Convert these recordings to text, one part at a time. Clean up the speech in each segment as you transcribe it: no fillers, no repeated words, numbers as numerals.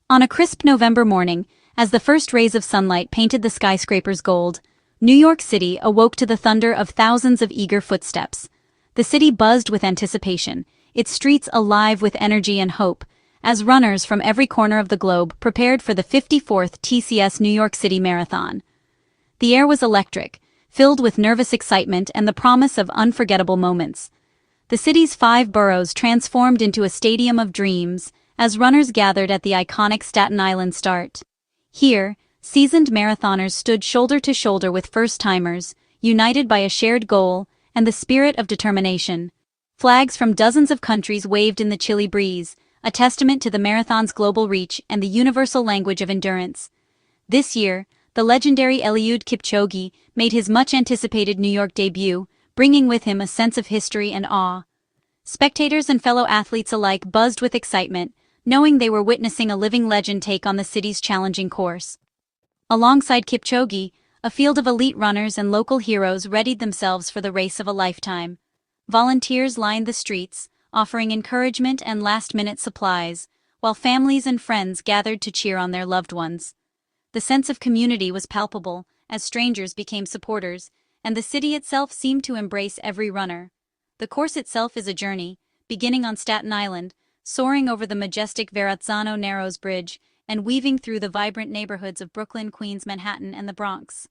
On a crisp November morning, as the first rays of sunlight painted the skyscrapers gold, New York City awoke to the thunder of thousands of eager footsteps. The city buzzed with anticipation, its streets alive with energy and hope, as runners from every corner of the globe prepared for the 54th TCS New York City Marathon. The air was electric, filled with nervous excitement and the promise of unforgettable moments. The city's 5 boroughs transformed into a stadium of dreams as runners gathered at the iconic Staten Island start. Here, seasoned marathoners stood shoulder to shoulder with first-timers, united by a shared goal and the spirit of determination. Flags from dozens of countries waved in the chilly breeze, a testament to the marathon's global reach and the universal language of endurance. This year, the legendary Eliud Kipchoge made his much-anticipated New York debut, bringing with him a sense of history and awe. Spectators and fellow athletes alike buzzed with excitement, knowing they were witnessing a living legend take on the city's challenging course. Alongside Kipchoge, a field of elite runners and local heroes readied themselves for the race of a lifetime. Volunteers lined the streets, offering encouragement and last-minute supplies, while families and friends gathered to cheer on their loved ones. The sense of community was palpable, as strangers became supporters, and the city itself seemed to embrace every runner. The course itself is a journey, beginning on Staten Island, soaring over the majestic Verrazzano Narrows Bridge, and weaving through the vibrant neighborhoods of Brooklyn, Queens, Manhattan, and the Bronx.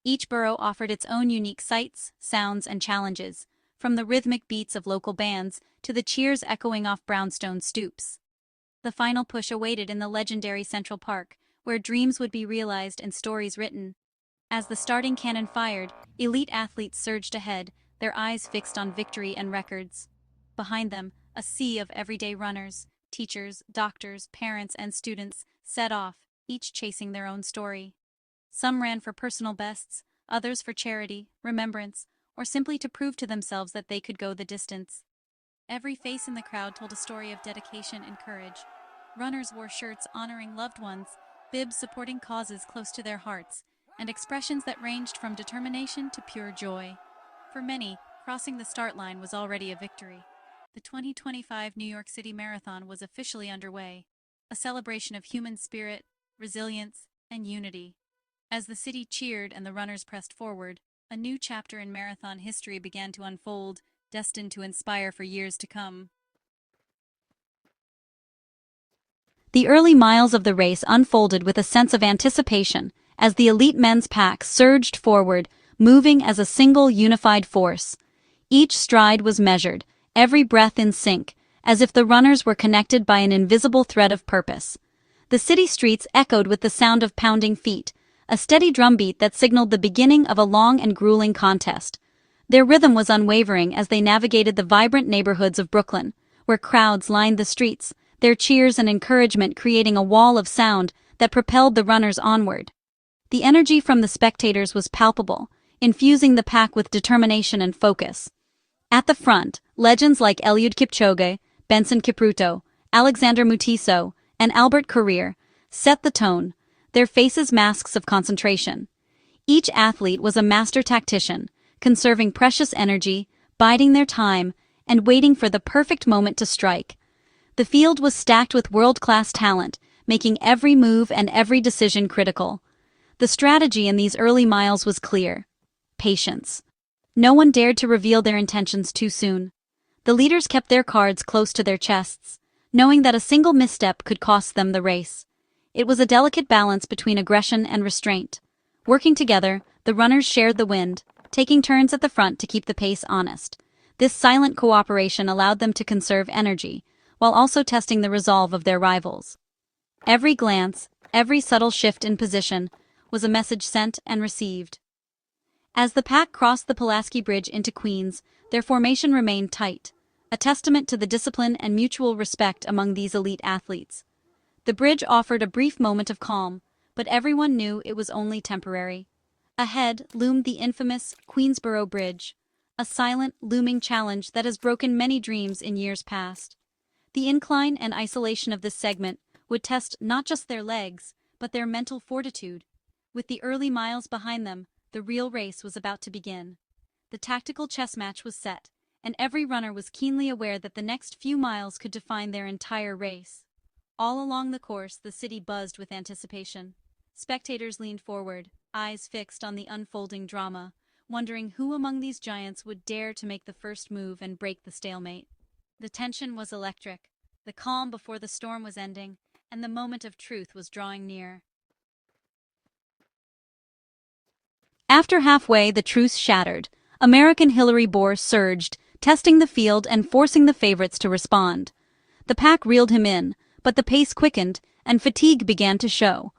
Each borough offered its own unique sights, sounds, and challenges, from the rhythmic beats of local bands to the cheers echoing off brownstone stoops. The final push awaited in the legendary Central Park, where dreams would be realized and stories written. As the starting cannon fired, elite athletes surged ahead, their eyes fixed on victory and records. Behind them, a sea of everyday runners, teachers, doctors, parents, and students set off, each chasing their own story. Some ran for personal bests, others for charity, remembrance, or simply to prove to themselves that they could go the distance. Every face in the crowd told a story of dedication and courage. Runners wore shirts honoring loved ones, bibs supporting causes close to their hearts, and expressions that ranged from determination to pure joy. For many, crossing the start line was already a victory. The 2025 New York City Marathon was officially underway, a celebration of human spirit, resilience, and unity. As the city cheered and the runners pressed forward, a new chapter in marathon history began to unfold, destined to inspire for years to come. The early miles of the race unfolded with a sense of anticipation as the elite men's pack surged forward, moving as a single unified force. Each stride was measured, every breath in sync, as if the runners were connected by an invisible thread of purpose. The city streets echoed with the sound of pounding feet, a steady drumbeat that signaled the beginning of a long and grueling contest. Their rhythm was unwavering as they navigated the vibrant neighborhoods of Brooklyn, where crowds lined the streets, their cheers and encouragement creating a wall of sound that propelled the runners onward. The energy from the spectators was palpable, infusing the pack with determination and focus. At the front, legends like Eliud Kipchoge, Bensonkipruto, Alexander Mutiso, and Albert Courier set the tone, their faces masks of concentration. Each athlete was a master tactician, conserving precious energy, biding their time, and waiting for the perfect moment to strike. The field was stacked with world-class talent, making every move and every decision critical. The strategy in these early miles was clear: patience. No one dared to reveal their intentions too soon. The leaders kept their cards close to their chests, knowing that a single misstep could cost them the race. It was a delicate balance between aggression and restraint. Working together, the runners shared the wind, taking turns at the front to keep the pace honest. This silent cooperation allowed them to conserve energy, while also testing the resolve of their rivals. Every glance, every subtle shift in position, was a message sent and received. As the pack crossed the Pulaski Bridge into Queens, their formation remained tight, a testament to the discipline and mutual respect among these elite athletes. The bridge offered a brief moment of calm, but everyone knew it was only temporary. Ahead loomed the infamous Queensboro Bridge, a silent, looming challenge that has broken many dreams in years past. The incline and isolation of this segment would test not just their legs, but their mental fortitude. With the early miles behind them, the real race was about to begin. The tactical chess match was set, and every runner was keenly aware that the next few miles could define their entire race. All along the course, the city buzzed with anticipation. Spectators leaned forward, eyes fixed on the unfolding drama, wondering who among these giants would dare to make the first move and break the stalemate. The tension was electric. The calm before the storm was ending, and the moment of truth was drawing near. After halfway, the truce shattered. American Hillary Bohr surged, testing the field and forcing the favorites to respond. The pack reeled him in, but the pace quickened, and fatigue began to show.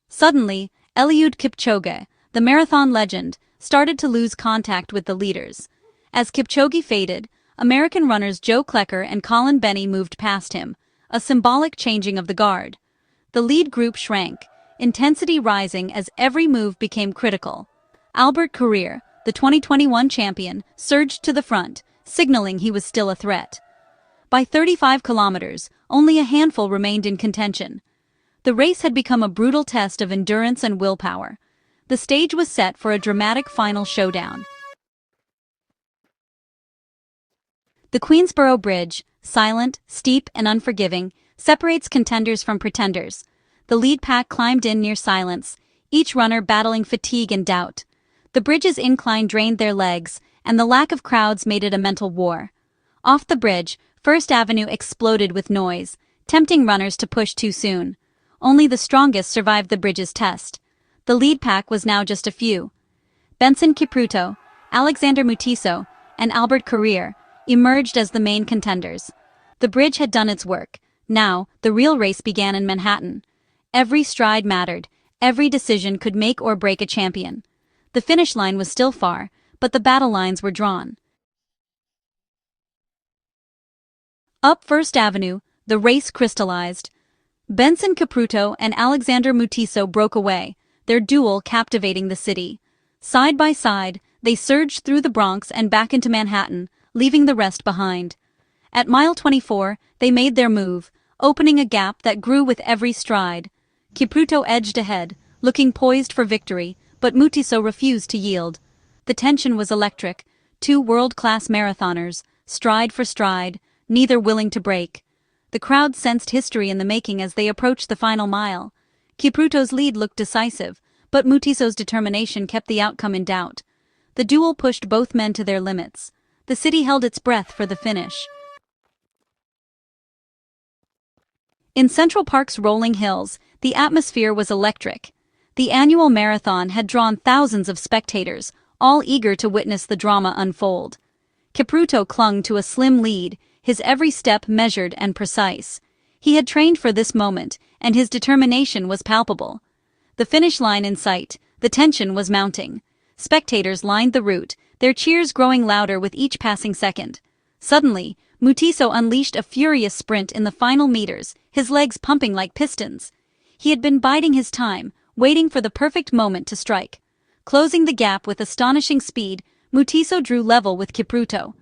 Suddenly, Eliud Kipchoge, the marathon legend, started to lose contact with the leaders. As Kipchoge faded, American runners Joe Klecker and Colin Bennie moved past him, a symbolic changing of the guard. The lead group shrank, intensity rising as every move became critical. Albert Courier, the 2021 champion, surged to the front, signaling he was still a threat. By 35 kilometers, only a handful remained in contention. The race had become a brutal test of endurance and willpower. The stage was set for a dramatic final showdown. The Queensboro Bridge, silent, steep, and unforgiving, separates contenders from pretenders. The lead pack climbed in near silence, each runner battling fatigue and doubt. The bridge's incline drained their legs, and the lack of crowds made it a mental war. Off the bridge, First Avenue exploded with noise, tempting runners to push too soon. Only the strongest survived the bridge's test. The lead pack was now just a few. Bensonkipruto, Alexander Mutiso, and Albert Courier emerged as the main contenders. The bridge had done its work. Now, the real race began in Manhattan. Every stride mattered. Every decision could make or break a champion. The finish line was still far, but the battle lines were drawn. Up First Avenue, the race crystallized. Benson Kipruto and Alexander Mutiso broke away, their duel captivating the city. Side by side, they surged through the Bronx and back into Manhattan, leaving the rest behind. At mile 24, they made their move, opening a gap that grew with every stride. Kipruto edged ahead, looking poised for victory, but Mutiso refused to yield. The tension was electric, two world-class marathoners, stride for stride, neither willing to break. The crowd sensed history in the making as they approached the final mile. Kipruto's lead looked decisive, but Mutiso's determination kept the outcome in doubt. The duel pushed both men to their limits. The city held its breath for the finish. In Central Park's rolling hills, the atmosphere was electric. The annual marathon had drawn thousands of spectators, all eager to witness the drama unfold. Kipruto clung to a slim lead, his every step measured and precise. He had trained for this moment, and his determination was palpable. The finish line in sight, the tension was mounting. Spectators lined the route, their cheers growing louder with each passing second. Suddenly, Mutiso unleashed a furious sprint in the final meters, his legs pumping like pistons. He had been biding his time, waiting for the perfect moment to strike. Closing the gap with astonishing speed, Mutiso drew level with Kipruto.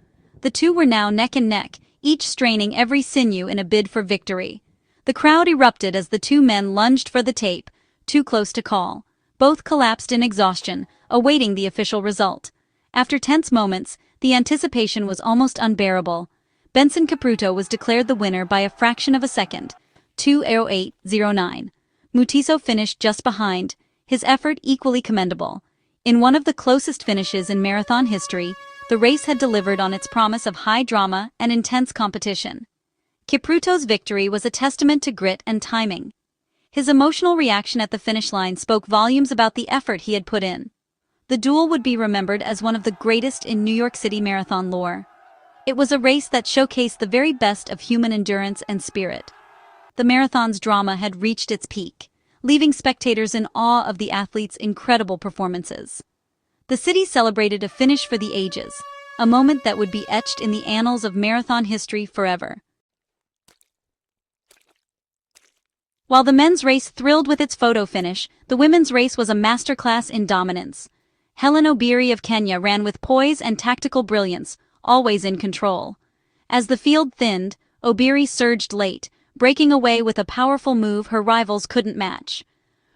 The two were now neck and neck, each straining every sinew in a bid for victory. The crowd erupted as the two men lunged for the tape, too close to call. Both collapsed in exhaustion, awaiting the official result. After tense moments, the anticipation was almost unbearable. Benson Kipruto was declared the winner by a fraction of a second, 2:08:09. Mutiso finished just behind, his effort equally commendable. In one of the closest finishes in marathon history, the race had delivered on its promise of high drama and intense competition. Kipruto's victory was a testament to grit and timing. His emotional reaction at the finish line spoke volumes about the effort he had put in. The duel would be remembered as one of the greatest in New York City Marathon lore. It was a race that showcased the very best of human endurance and spirit. The marathon's drama had reached its peak, leaving spectators in awe of the athletes' incredible performances. The city celebrated a finish for the ages, a moment that would be etched in the annals of marathon history forever. While the men's race thrilled with its photo finish, the women's race was a masterclass in dominance. Helen Obiri of Kenya ran with poise and tactical brilliance, always in control. As the field thinned, Obiri surged late, breaking away with a powerful move her rivals couldn't match.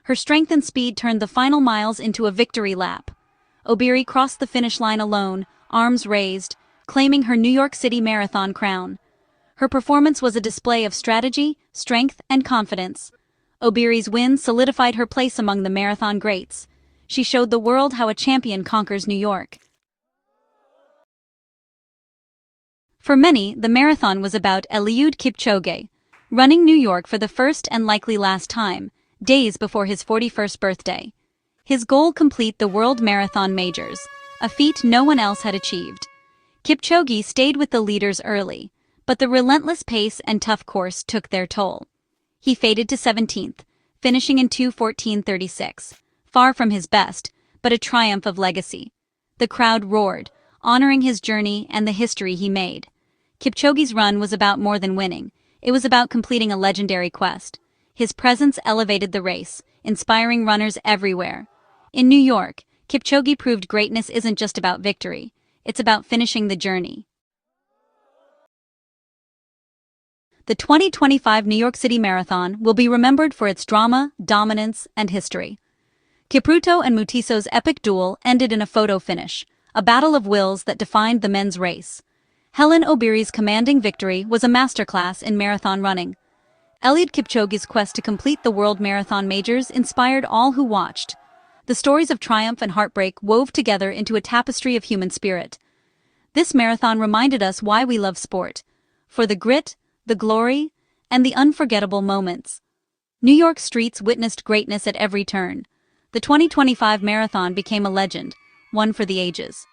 Her strength and speed turned the final miles into a victory lap. Obiri crossed the finish line alone, arms raised, claiming her New York City Marathon crown. Her performance was a display of strategy, strength, and confidence. Obiri's win solidified her place among the marathon greats. She showed the world how a champion conquers New York. For many, the marathon was about Eliud Kipchoge, running New York for the first and likely last time, days before his 41st birthday. His goal: complete the World Marathon Majors, a feat no one else had achieved. Kipchoge stayed with the leaders early, but the relentless pace and tough course took their toll. He faded to 17th, finishing in 2:14:36, far from his best, but a triumph of legacy. The crowd roared, honoring his journey and the history he made. Kipchoge's run was about more than winning. It was about completing a legendary quest. His presence elevated the race, inspiring runners everywhere. In New York, Kipchoge proved greatness isn't just about victory. It's about finishing the journey. The 2025 New York City Marathon will be remembered for its drama, dominance, and history. Kipruto and Mutisso's epic duel ended in a photo finish, a battle of wills that defined the men's race. Hellen Obiri's commanding victory was a masterclass in marathon running. Eliud Kipchoge's quest to complete the World Marathon Majors inspired all who watched. The stories of triumph and heartbreak wove together into a tapestry of human spirit. This marathon reminded us why we love sport: for the grit, the glory, and the unforgettable moments. New York streets witnessed greatness at every turn. The 2025 marathon became a legend, one for the ages.